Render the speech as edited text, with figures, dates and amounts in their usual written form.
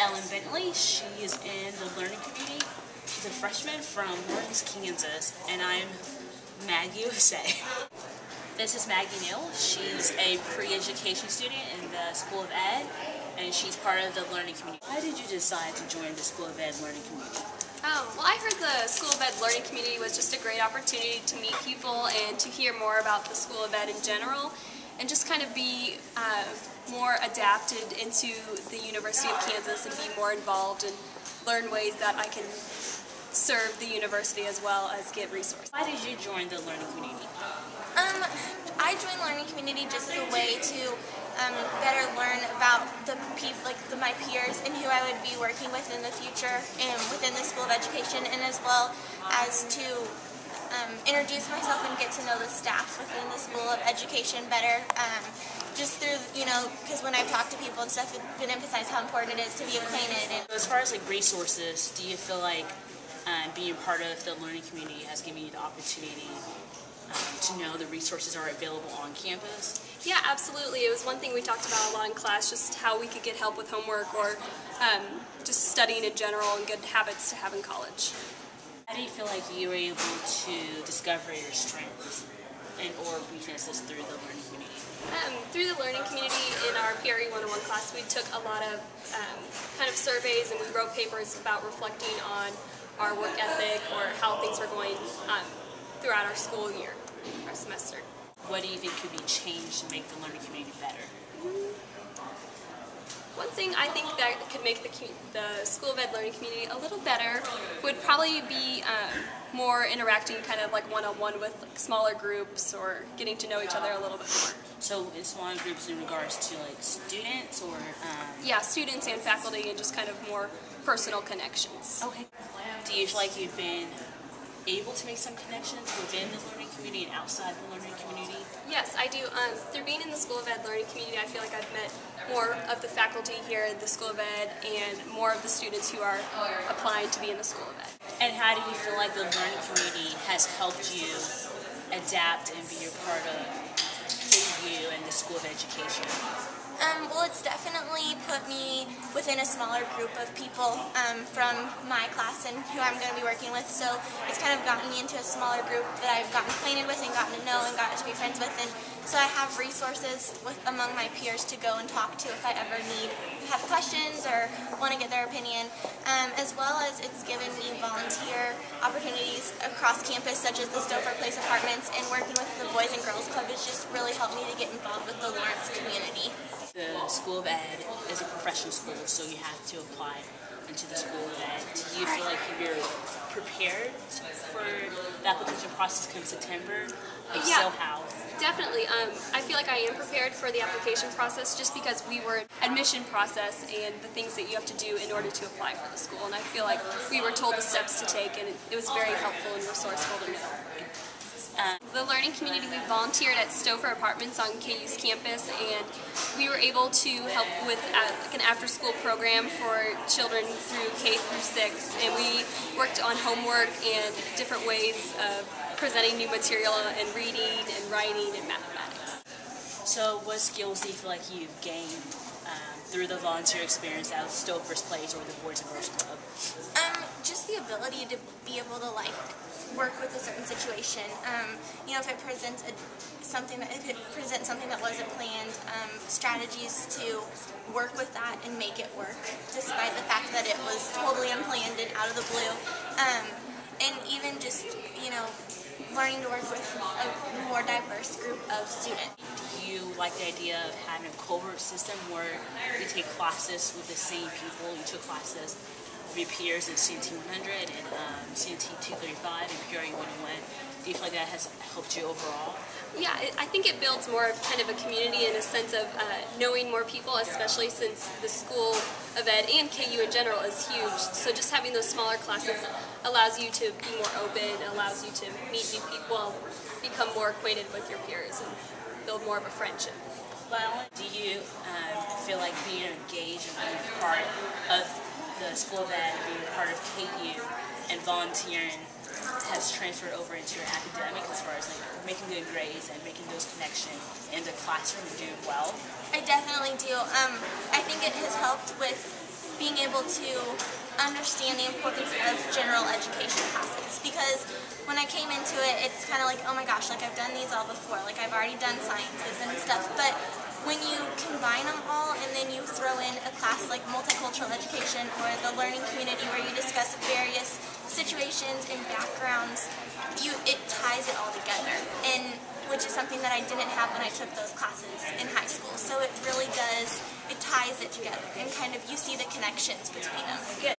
Ellen Bentley. She is in the learning community. She's a freshman from Lawrence, Kansas, and I'm Maggie USA. This is Maggie Neal. She's a pre-education student in the School of Ed, and she's part of the learning community. Why did you decide to join the School of Ed learning community? Well, I heard the School of Ed learning community was just a great opportunity to meet people and to hear more about the School of Ed in general, and just kind of be more adapted into the University of Kansas and be more involved and learn ways that I can serve the university as well as get resources. Why did you join the learning community? I joined learning community just as a way to better learn about the people, my peers, and who I would be working with in the future and within the School of Education, and as well as to introduce myself and get to know the staff within the School of Education better. Just through, because when I've talked to people and stuff, it's been emphasized how important it is to be acquainted. And as far as resources, do you feel like being part of the learning community has given you the opportunity to know the resources are available on campus? Yeah, absolutely. It was one thing we talked about a lot in class, just how we could get help with homework or just studying in general and good habits to have in college. How do you feel like you were able to discover your strengths and or weaknesses through the learning community? Through the learning community in our PRE 101 class, we took a lot of kind of surveys, and we wrote papers about reflecting on our work ethic or how things were going throughout our school year, our semester. What do you think could be changed to make the learning community better? One thing I think that could make the School of Ed learning community a little better would probably be more interacting kind of one-on-one with smaller groups or getting to know each other a little bit more. So in smaller groups in regards to students or? Yeah, students and faculty, and just kind of more personal connections. Okay. Do you feel like you've been able to make some connections within the learning community and outside the learning community? Yes, I do. Through being in the School of Ed learning community, I feel like I've met more of the faculty here at the School of Ed and more of the students who are applying to be in the School of Ed. And how do you feel like the learning community has helped you adapt and be a part of KU and the School of Education? Well, it's definitely put me within a smaller group of people from my class and who I'm going to be working with, so it's kind of gotten me into a smaller group that I've gotten acquainted with and gotten to know and gotten to be friends with, and so I have resources among my peers to go and talk to if I ever have questions or want to get their opinion, as well as it's given me volunteer opportunities across campus, such as the Stouffer Place Apartments, and working with the Boys and Girls Club has just really helped me to get involved with the Lawrence community. The School of Ed is a professional school, so you have to apply into the School of Ed. Do you feel like you're prepared for the application process come September? Yeah, so how? Definitely. I feel like I am prepared for the application process just because we were admission process and the things that you have to do in order to apply for the school, and I feel like we were told the steps to take, and it was very helpful and resourceful to know. The learning community, we volunteered at Stouffer Apartments on KU's campus, and we were able to help with an after-school program for children through K through 6, and we worked on homework and different ways of presenting new material and reading and writing and mathematics. So what skills do you feel like you've gained through the volunteer experience at Stouffer's Place or the Boys and Girls Club? Just the ability to be able to work with a certain situation. If it presents something that wasn't planned, strategies to work with that and make it work, despite the fact that it was totally unplanned and out of the blue. And even just learning to work with a more diverse group of students. Do you like the idea of having a cohort system where you take classes with the same people? You took classes with your peers in CNT 100 and CNT 235 and PRE 101. Do you feel like that has helped you overall? Yeah, I think it builds more of kind of a community in a sense of knowing more people, especially since the School of Ed and KU in general is huge. So just having those smaller classes allows you to be more open, allows you to meet new people, become more acquainted with your peers, and build more of a friendship. Well, do you feel like being engaged and being part of the School of Ed, being part of KU, and volunteering has transferred over into your academics as far as making good grades and making those connections in the classroom and doing well? I definitely do. I think it has helped with being able to understand the importance of general education classes, because when I came into it, it's kind of like, oh my gosh, like I've done these all before, like I've already done sciences and stuff, but when you combine them all and then you throw in a class like multicultural education or the learning community where you discuss various situations and backgrounds, it ties it all together, and which is something that I didn't have when I took those classes in high school. So it really does, it ties it together, and kind of you see the connections between them.